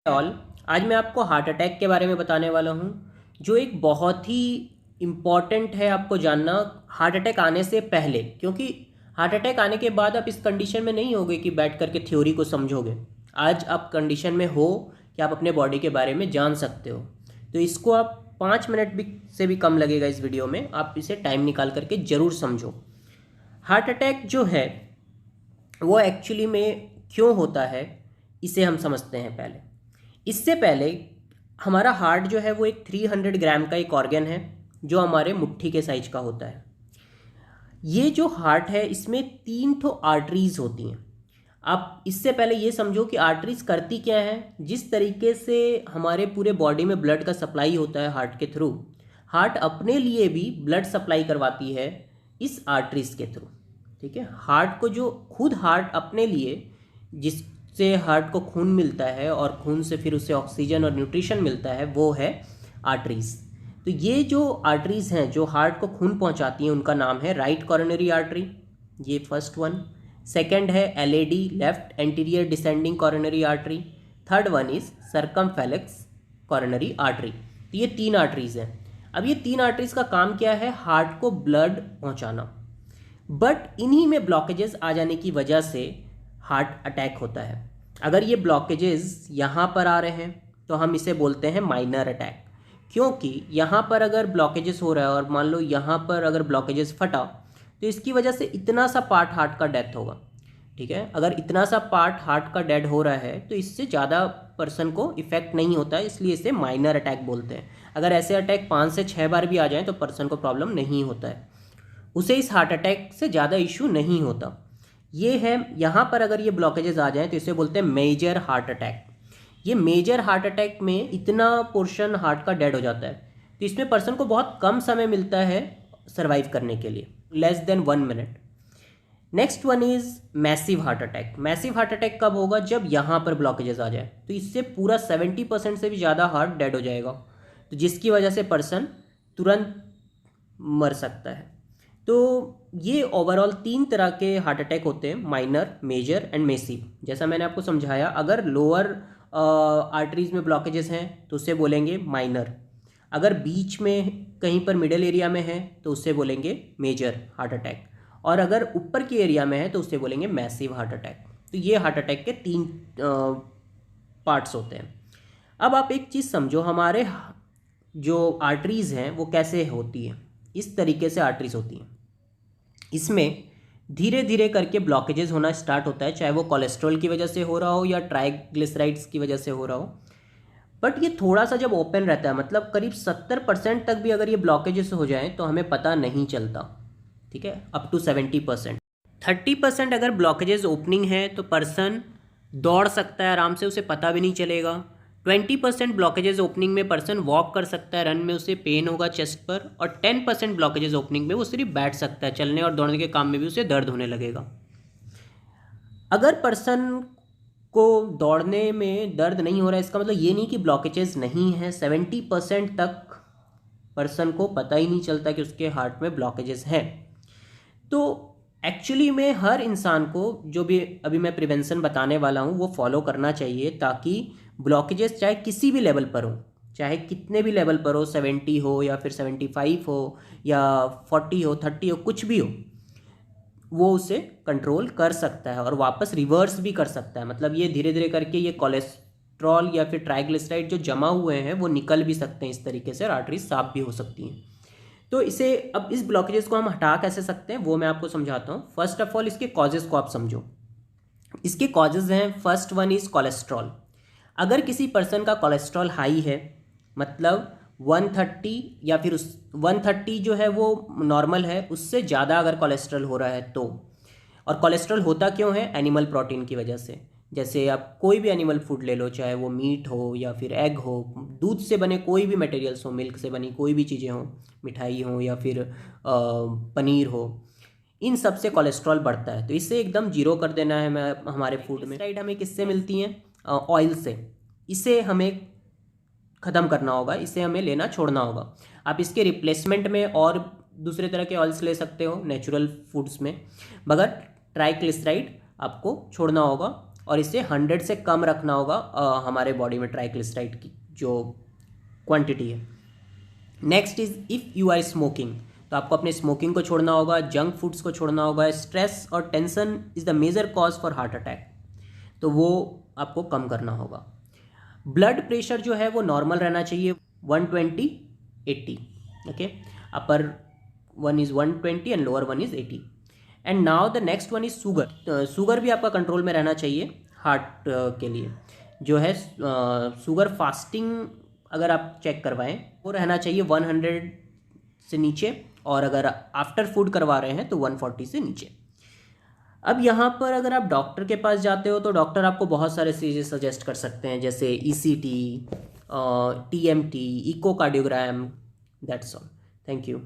All. आज मैं आपको हार्ट अटैक के बारे में बताने वाला हूँ, जो एक बहुत ही इम्पॉर्टेंट है आपको जानना हार्ट अटैक आने से पहले। क्योंकि हार्ट अटैक आने के बाद आप इस कंडीशन में नहीं होगे कि बैठ करके थ्योरी को समझोगे। आज आप कंडीशन में हो कि आप अपने बॉडी के बारे में जान सकते हो। तो इसको आप 5 मिनट भी से भी कम लगेगा इस वीडियो में, आप इसे टाइम निकाल करके ज़रूर समझो। हार्ट अटैक जो है वो एक्चुअली में क्यों होता है, इसे हम समझते हैं पहले। इससे पहले हमारा हार्ट जो है वो एक 300 ग्राम का एक ऑर्गन है, जो हमारे मुट्ठी के साइज का होता है। ये जो हार्ट है इसमें 3 आर्टरीज होती हैं। आप इससे पहले ये समझो कि आर्टरीज करती क्या है। जिस तरीके से हमारे पूरे बॉडी में ब्लड का सप्लाई होता है हार्ट के थ्रू, हार्ट अपने लिए भी ब्लड सप्लाई करवाती है इस आर्टरीज के थ्रू। ठीक है, हार्ट को जो खुद हार्ट अपने लिए, जिससे हार्ट को खून मिलता है और खून से फिर उसे ऑक्सीजन और न्यूट्रिशन मिलता है, वो है आर्टरीज। तो ये जो आर्टरीज हैं जो हार्ट को खून पहुंचाती हैं, उनका नाम है राइट कॉरोनरी आर्टरी, ये फर्स्ट वन। सेकंड है LAD, left anterior descending coronary artery. Third one is circumflex coronary artery. तो ये 3 आर्टरीज हैं। अब ये 3 आर्टरीज का काम क्या है? हार्ट को ब्लड पहुंचाना। बट इन्हीं में ब्लॉकेजेस आ जाने की वजह से हार्ट अटैक होता है। अगर ये ब्लॉकेजेस यहाँ पर आ रहे हैं तो हम इसे बोलते हैं माइनर अटैक। क्योंकि यहाँ पर अगर ब्लॉकेजेस हो रहा है और मान लो यहाँ पर अगर ब्लॉकेजेस फटा, तो इसकी वजह से इतना सा पार्ट हार्ट का डेथ होगा। ठीक है, अगर इतना सा पार्ट हार्ट का डेड हो रहा है तो इससे ज़्यादा पर्सन को इफेक्ट नहीं होता है, इसलिए इसे माइनर अटैक बोलते हैं। अगर ऐसे अटैक 5 से 6 बार भी आ जाएं तो पर्सन को प्रॉब्लम नहीं होता है, उसे इस हार्ट अटैक से ज़्यादा इशू नहीं होता। ये है, यहाँ पर अगर ये ब्लॉकेजेस आ जाएं तो इसे बोलते हैं मेजर हार्ट अटैक। ये मेजर हार्ट अटैक में इतना पोर्शन हार्ट का डेड हो जाता है, तो इसमें पर्सन को बहुत कम समय मिलता है सर्वाइव करने के लिए, less than 1 minute. Next one is massive heart attack. Massive heart attack कब होगा? जब यहाँ पर ब्लॉकेजेस आ जाए, तो इससे पूरा 70% से भी ज़्यादा हार्ट डेड हो जाएगा, तो जिसकी वजह से पर्सन तुरंत मर सकता है। तो ये ओवरऑल 3 तरह के हार्ट अटैक होते हैं, माइनर, मेजर एंड मेसिव। जैसा मैंने आपको समझाया, अगर लोअर आर्टरीज में ब्लॉकेजेस हैं तो उसे बोलेंगे माइनर। अगर बीच में कहीं पर मिडल एरिया में है तो उससे बोलेंगे मेजर हार्ट अटैक, और अगर ऊपर की एरिया में है तो उससे बोलेंगे मैसिव हार्ट अटैक। तो ये हार्ट अटैक के 3 पार्ट्स होते हैं। अब आप एक चीज़ समझो, हमारे जो आर्टरीज़ हैं वो कैसे होती हैं। इस तरीके से आर्टरीज होती हैं, इसमें धीरे धीरे करके ब्लॉकेजेस होना स्टार्ट होता है, चाहे वो कोलेस्ट्रॉल की वजह से हो रहा हो या ट्राइग्लिसराइड्स की वजह से हो रहा हो। बट ये थोड़ा सा जब ओपन रहता है, मतलब करीब 70% तक भी अगर ये ब्लॉकेजेस हो जाएं तो हमें पता नहीं चलता। ठीक है, अप टू 70%। 30% अगर ब्लॉकेजेस ओपनिंग है तो पर्सन दौड़ सकता है आराम से, उसे पता भी नहीं चलेगा। 20% ब्लॉकेजेस ओपनिंग में पर्सन वॉक कर सकता है, रन में उसे पेन होगा चेस्ट पर। और 10% ब्लॉकेजेस ओपनिंग में वो सिर्फ बैठ सकता है, चलने और दौड़ने के काम में भी उसे दर्द होने लगेगा। अगर पर्सन को दौड़ने में दर्द नहीं हो रहा है, इसका मतलब ये नहीं कि ब्लॉकेजेस नहीं है। 70% तक पर्सन को पता ही नहीं चलता कि उसके हार्ट में ब्लॉकेजेस हैं। तो एक्चुअली में हर इंसान को जो भी अभी मैं प्रिवेंशन बताने वाला हूँ वो फॉलो करना चाहिए, ताकि ब्लॉकेजेस चाहे किसी भी लेवल पर हो, चाहे कितने भी लेवल पर हो, 70 हो या फिर 75 हो या 40 हो, 30 हो, कुछ भी हो, वो उसे कंट्रोल कर सकता है और वापस रिवर्स भी कर सकता है। मतलब ये धीरे धीरे करके ये कोलेस्ट्रॉल या फिर ट्राइग्लिसराइड जो जमा हुए हैं वो निकल भी सकते हैं इस तरीके से, और आर्टरीज साफ भी हो सकती हैं। तो इसे, अब इस ब्लॉकेजेस को हम हटा कैसे सकते हैं वो मैं आपको समझाता हूँ। फर्स्ट ऑफ ऑल इसके कॉजेज़ को आप समझो। इसके कॉजेज़ हैं, फर्स्ट वन इज़ कोलेस्ट्रॉल। अगर किसी पर्सन का कोलेस्ट्रॉल हाई है, मतलब 130 या फिर उस 130 जो है वो नॉर्मल है, उससे ज़्यादा अगर कोलेस्ट्रॉल हो रहा है तो, और कोलेस्ट्रॉल होता क्यों है? एनिमल प्रोटीन की वजह से। जैसे आप कोई भी एनिमल फूड ले लो, चाहे वो मीट हो या फिर एग हो, दूध से बने कोई भी मटेरियल्स हो, मिल्क से बनी कोई भी चीज़ें हो, मिठाई हो या फिर पनीर हो, इन सब से कोलेस्ट्रॉल बढ़ता है। तो इसे एकदम जीरो कर देना है हमारे फूड में। राइट, हमें किससे मिलती हैं? ऑयल से। इसे हमें ख़त्म करना होगा, इसे हमें लेना छोड़ना होगा। आप इसके रिप्लेसमेंट में और दूसरे तरह के ऑयल्स ले सकते हो नेचुरल फूड्स में, मगर ट्राइग्लिसराइड आपको छोड़ना होगा और इसे 100 से कम रखना होगा हमारे बॉडी में ट्राइग्लिसराइड की जो क्वांटिटी है। Next is if you are smoking, तो आपको अपने स्मोकिंग को छोड़ना होगा, जंक फूड्स को छोड़ना होगा। स्ट्रेस और tension is the major cause for heart attack, तो वो आपको कम करना होगा। ब्लड प्रेशर जो है वो नॉर्मल रहना चाहिए 120/80, okay. Upper one is 120 and lower one is 80। And now the next one is sugar. Sugar भी आपका कंट्रोल में रहना चाहिए हार्ट के लिए। जो है शुगर फास्टिंग अगर आप चेक करवाएं वो रहना चाहिए 100 से नीचे, और अगर आफ्टर फूड करवा रहे हैं तो 140 से नीचे। अब यहाँ पर अगर आप डॉक्टर के पास जाते हो तो डॉक्टर आपको बहुत सारे चीज़ें सजेस्ट कर सकते हैं, जैसे ECT, TMT, echocardiogram, that's all. Thank you.